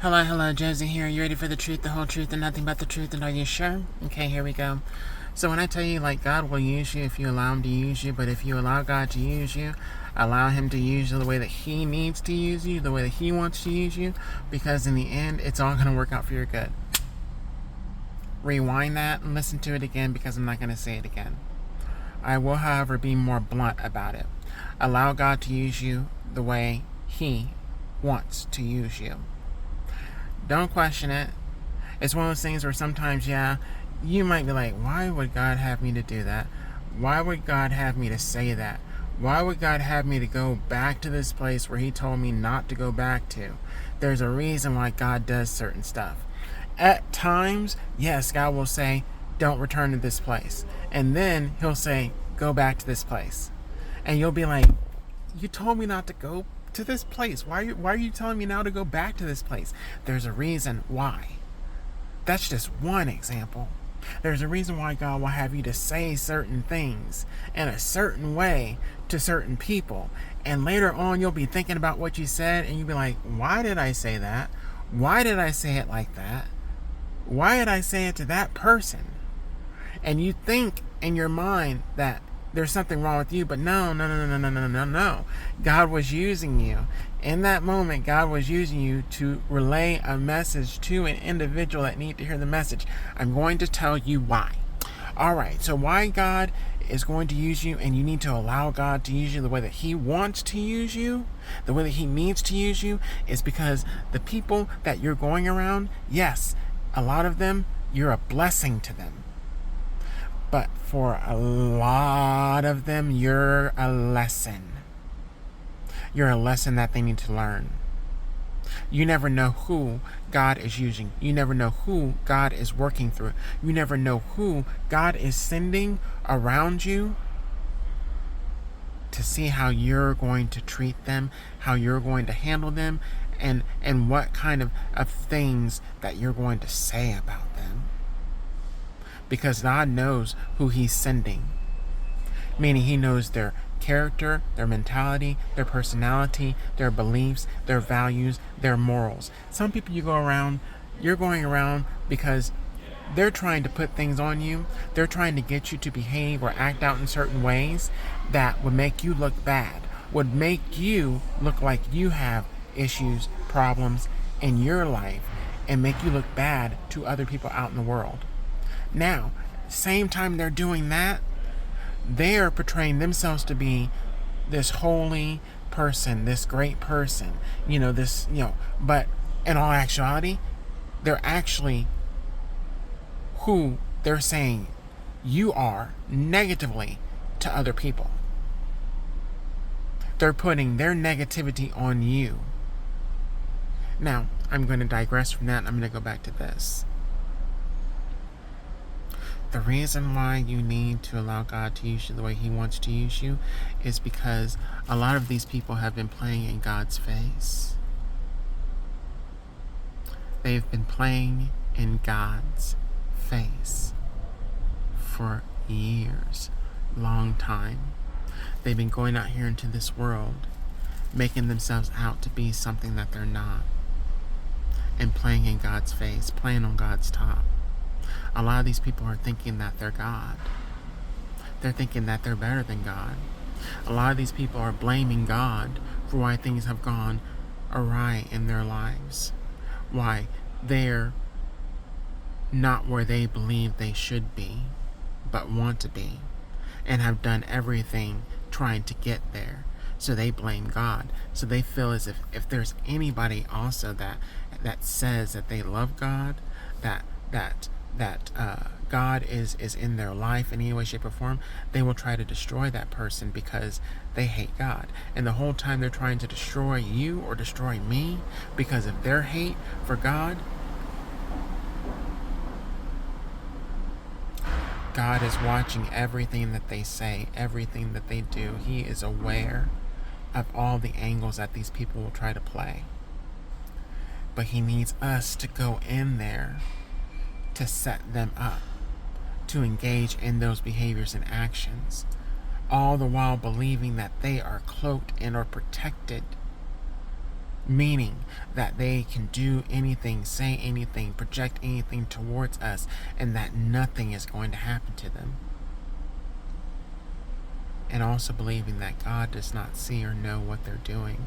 Hello, Josie here. You ready for the truth, the whole truth, and nothing but the truth? And are you sure? Okay, here we go. So when I tell you, God will use you if you allow Him to use you, but if you allow God to use you, allow Him to use you the way that He needs to use you, the way that He wants to use you, because in the end, it's all going to work out for your good. Rewind that and listen to it again, because I'm not going to say it again. I will, however, be more blunt about it. Allow God to use you the way He wants to use you. Don't question it. It's one of those things where sometimes, you might be like, why would God have me to do that? Why would God have me to say that? Why would God have me to go back to this place where He told me not to go back to? There's a reason why God does certain stuff. At times, yes, God will say, don't return to this place. And then He'll say, go back to this place. And you'll be like, you told me not to go to this place. Why are you telling me now to go back to this place? There's a reason why. That's just one example. There's a reason why God will have you to say certain things in a certain way to certain people. And later on, you'll be thinking about what you said and you'll be like, why did I say that? Why did I say it like that? Why did I say it to that person? And you think in your mind that there's something wrong with you, but no. God was using you. In that moment, God was using you to relay a message to an individual that needs to hear the message. I'm going to tell you why. Alright, so why God is going to use you, and you need to allow God to use you the way that He wants to use you, the way that He needs to use you, is because the people that you're going around, yes, a lot of them, you're a blessing to them. But for a lot of them, you're a lesson. You're a lesson that they need to learn. You never know who God is using. You never know who God is working through. You never know who God is sending around you to see how you're going to treat them, how you're going to handle them, and what kind of things that you're going to say about them. Because God knows who He's sending. Meaning He knows their character, their mentality, their personality, their beliefs, their values, their morals. Some people you're going around because they're trying to put things on you. They're trying to get you to behave or act out in certain ways that would make you look bad, would make you look like you have issues, problems in your life, and make you look bad to other people out in the world. Now, same time they're doing that, they are portraying themselves to be this holy person, this great person, but in all actuality, they're actually who they're saying you are negatively to other people. They're putting their negativity on you. Now, I'm going to digress from that and I'm going to go back to this. The reason why you need to allow God to use you the way He wants to use you is because a lot of these people have been playing in God's face. They've been playing in God's face for years, long time. They've been going out here into this world, making themselves out to be something that they're not, and playing in God's face, playing on God's top. A lot of these people are thinking that they're God. They're thinking that they're better than God. A lot of these people are blaming God for why things have gone awry in their lives. Why they're not where they believe they should be, but want to be, and have done everything trying to get there. So they blame God. So they feel as if there's anybody also that says that they love God, that God is in their life in any way, shape, or form, they will try to destroy that person because they hate God. And the whole time they're trying to destroy you or destroy me because of their hate for God, God is watching everything that they say, everything that they do. He is aware of all the angles that these people will try to play. But He needs us to go in there to set them up, to engage in those behaviors and actions, all the while believing that they are cloaked and are protected meaning that they can do anything, say anything, project anything towards us, and that nothing is going to happen to them. And also believing that God does not see or know what they're doing.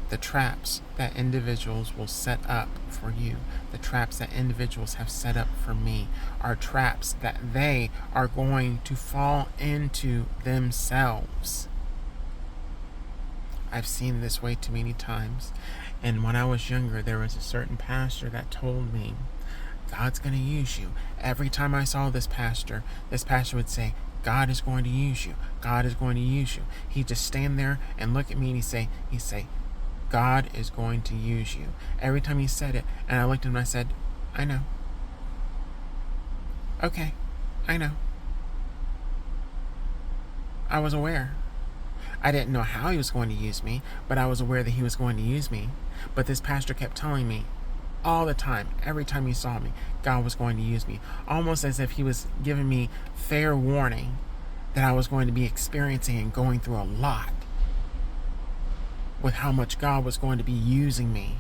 The traps that individuals will set up for you, the traps that individuals have set up for me, are traps that they are going to fall into themselves. I've seen this way too many times. And when I was younger, there was a certain pastor that told me, God's going to use you. Every time I saw this pastor would say, God is going to use you. God is going to use you. He'd just stand there and look at me and he'd say, God is going to use you. Every time he said it, and I looked at him and I said, I know. Okay, I know. I was aware. I didn't know how he was going to use me, but I was aware that he was going to use me. But this pastor kept telling me all the time, every time he saw me, God was going to use me. Almost as if he was giving me fair warning that I was going to be experiencing and going through a lot with how much God was going to be using me.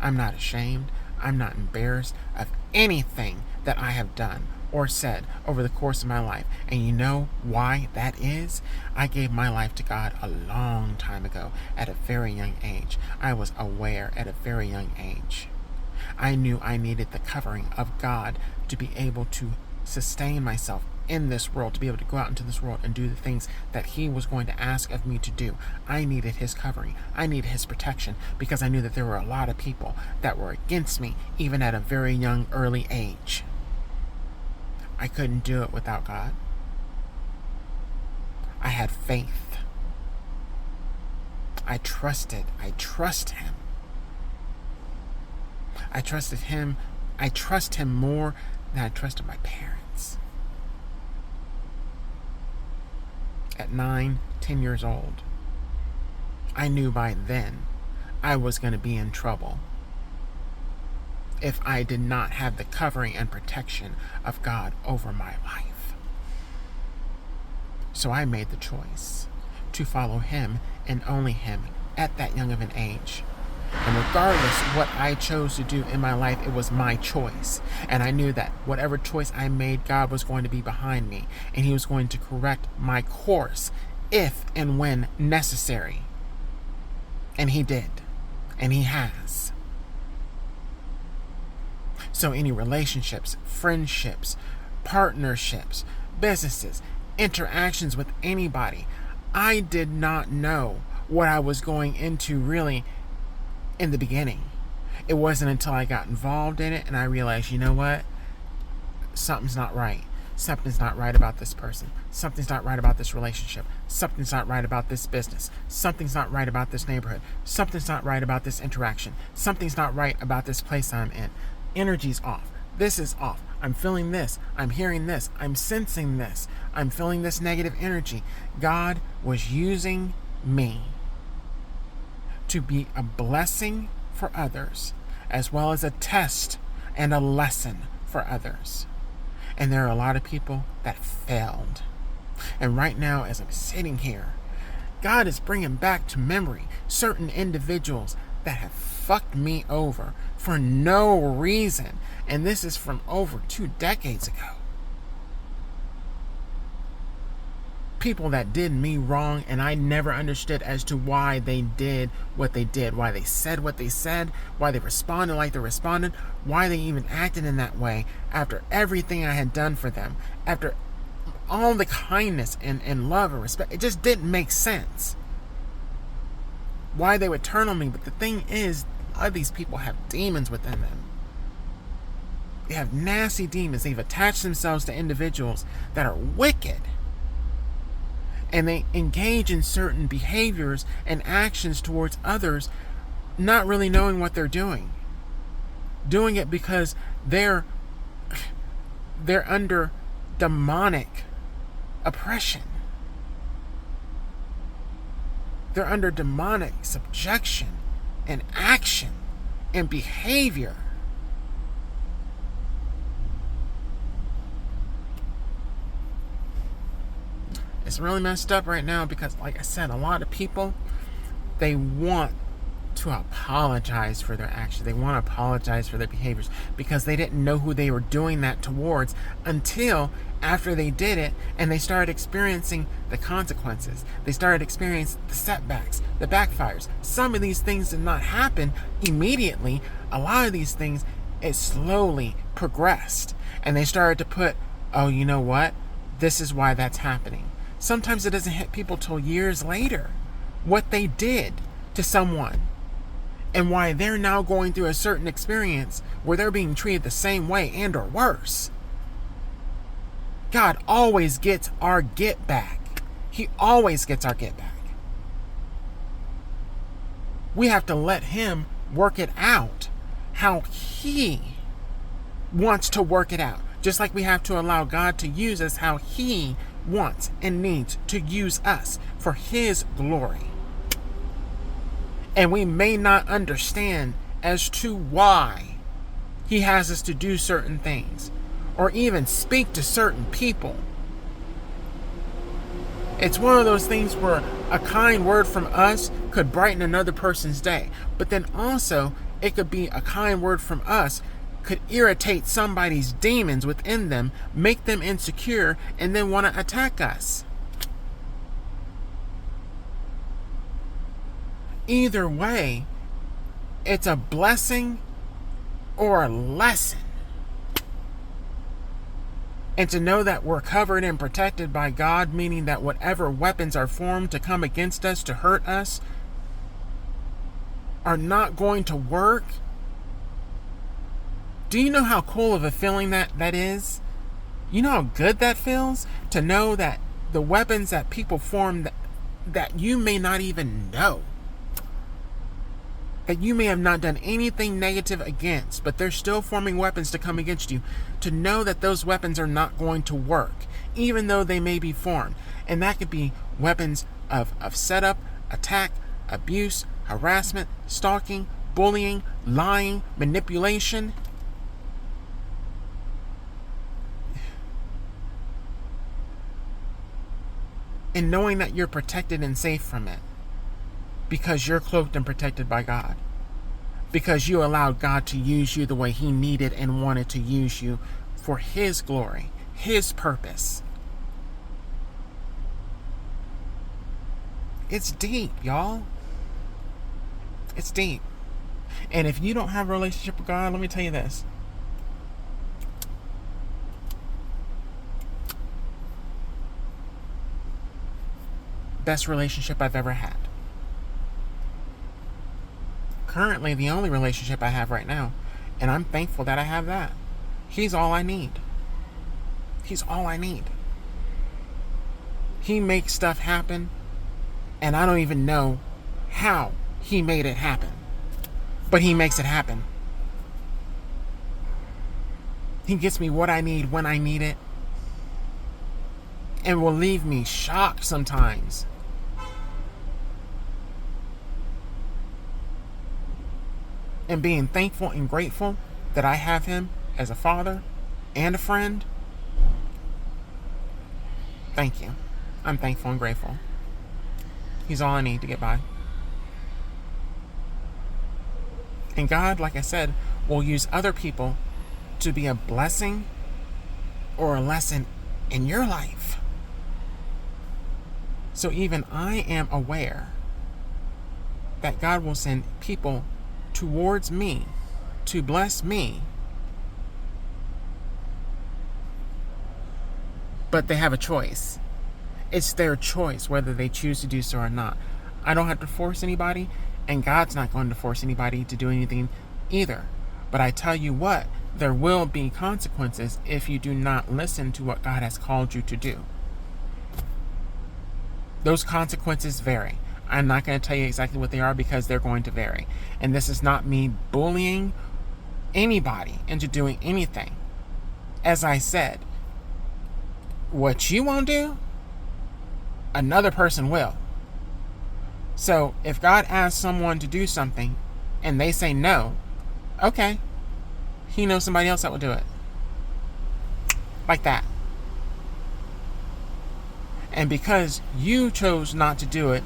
I'm not ashamed. I'm not embarrassed of anything that I have done or said over the course of my life. And you know why that is? I gave my life to God a long time ago at a very young age. I was aware at a very young age. I knew I needed the covering of God to be able to sustain myself in this world, to be able to go out into this world and do the things that he was going to ask of me to do. I needed his covering. I needed his protection, because I knew that there were a lot of people that were against me, even at a very young, early age. I couldn't do it without God. I had faith. I trusted. I trust him. I trusted him. I trust him more than I trusted my parents. At 9, 10 years old, I knew by then I was going to be in trouble if I did not have the covering and protection of God over my life. So I made the choice to follow him and only him at that young of an age. And regardless what I chose to do in my life, it was my choice. And I knew that whatever choice I made, God was going to be behind me. And he was going to correct my course if and when necessary. And he did. And he has. So any relationships, friendships, partnerships, businesses, interactions with anybody, I did not know what I was going into really in the beginning. It wasn't until I got involved in it and I realized, you know what? Something's not right. Something's not right about this person. Something's not right about this relationship. Something's not right about this business. Something's not right about this neighborhood. Something's not right about this interaction. Something's not right about this place I'm in. Energy's off. This is off. I'm feeling this. I'm hearing this. I'm sensing this. I'm feeling this negative energy. God was using me to be a blessing for others, as well as a test and a lesson for others. And there are a lot of people that failed. And right now, as I'm sitting here, God is bringing back to memory certain individuals that have fucked me over for no reason. And this is from over 2 decades ago. People that did me wrong, and I never understood as to why they did what they did, why they said what they said, why they responded like they responded, why they even acted in that way after everything I had done for them, after all the kindness and love and respect. It just didn't make sense why they would turn on me. But the thing is, a lot of these people have demons within them. They have nasty demons. They've attached themselves to individuals that are wicked. And they engage in certain behaviors and actions towards others, not really knowing what they're doing. Doing it because they're under demonic oppression. They're under demonic subjection and action and behavior. It's it's really messed up right now because, like I said, a lot of people, they want to apologize for their actions. They want to apologize for their behaviors because they didn't know who they were doing that towards until after they did it and they started experiencing the consequences. They started experiencing the setbacks, the backfires. Some of these things did not happen immediately. A lot of these things, it slowly progressed. And they started to put, oh, you know what? This is why that's happening. Sometimes it doesn't hit people till years later what they did to someone and why they're now going through a certain experience where they're being treated the same way and or worse. God always gets our get back. He always gets our get back. We have to let him work it out how he wants to work it out. Just like we have to allow God to use us how he wants and needs to use us for his glory. And we may not understand as to why he has us to do certain things or even speak to certain people. It's one of those things where a kind word from us could brighten another person's day. But then also, it could be a kind word from us could irritate somebody's demons within them, make them insecure, and then want to attack us. Either way, it's a blessing or a lesson. And to know that we're covered and protected by God, meaning that whatever weapons are formed to come against us, to hurt us, are not going to work. Do you know how cool of a feeling that is? You know how good that feels? To know that the weapons that people form that you may not even know, that you may have not done anything negative against, but they're still forming weapons to come against you, to know that those weapons are not going to work, even though they may be formed. And that could be weapons of setup, attack, abuse, harassment, stalking, bullying, lying, manipulation. And knowing that you're protected and safe from it. Because you're cloaked and protected by God. Because you allowed God to use you the way he needed and wanted to use you for his glory, his purpose. It's deep, y'all. It's deep. And if you don't have a relationship with God, let me tell you this. Best relationship I've ever had. Currently the only relationship I have right now, and I'm thankful that I have that. He's all I need. He's all I need. He makes stuff happen, and I don't even know how he made it happen. But he makes it happen. He gets me what I need when I need it, and will leave me shocked sometimes. And being thankful and grateful that I have him as a father and a friend. Thank you. I'm thankful and grateful. He's all I need to get by. And God, like I said, will use other people to be a blessing or a lesson in your life. So even I am aware that God will send people towards me to bless me, but they have a choice. It's their choice whether they choose to do so or not. I don't have to force anybody, and God's not going to force anybody to do anything either. But I tell you what, there will be consequences if you do not listen to what God has called you to do. Those consequences vary. I'm not going to tell you exactly what they are because they're going to vary. And this is not me bullying anybody into doing anything. As I said, what you won't do, another person will. So if God asks someone to do something and they say no, okay, he knows somebody else that will do it. Like that. And because you chose not to do it,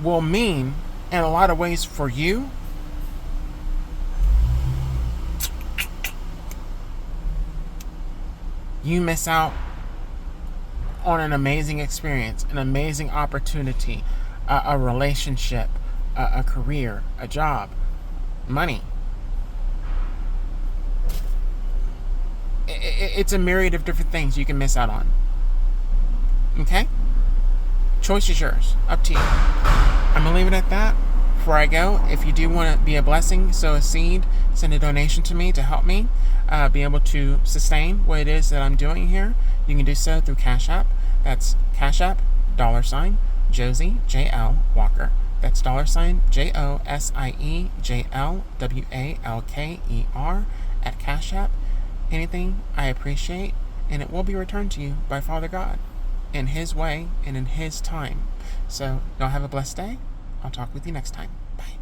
will mean, in a lot of ways for you, you miss out on an amazing experience, an amazing opportunity, a relationship, a career, a job, money. It's a myriad of different things you can miss out on. Okay? Choice is yours. Up to you. I'm going to leave it at that. Before I go, if you do want to be a blessing, sow a seed, send a donation to me to help me be able to sustain what it is that I'm doing here, you can do so through Cash App. That's Cash App, $Josie, J-L, Walker. That's $JOSIEJLWALKER at Cash App. Anything I appreciate, and it will be returned to you by Father God in His way and in His time. So, y'all have a blessed day. I'll talk with you next time. Bye.